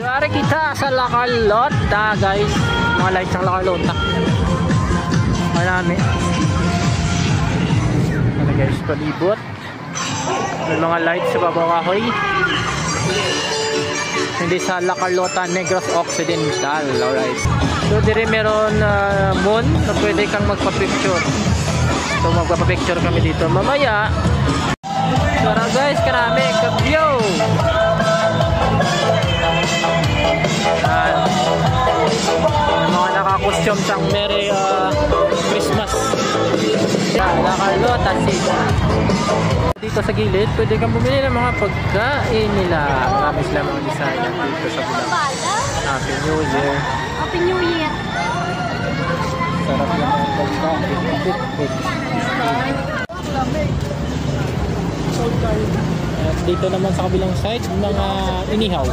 Dari kita sa La Carlota guys. Mga lights ng La Carlota. Marami. Ano guys, palibot. May mga lights sa babaw kahoy. Hindi sa La Carlota Negros Occidental. Alright. So dire meron moon na pwede kang magpa-picture. So magpapapicture kami dito mamaya. Tara guys, karami kapyo. Mga naka-costume sang Merry Christmas. Yan, La Carlota City. Dito sa gilid, pwede kang bumili ng mga pagkain nila. Marami sila mga design dito sa Bulacan. Happy New Year. Happy New Year. Sarap lang ang pagkain. At dito naman sa kabilang side, mga inihaw.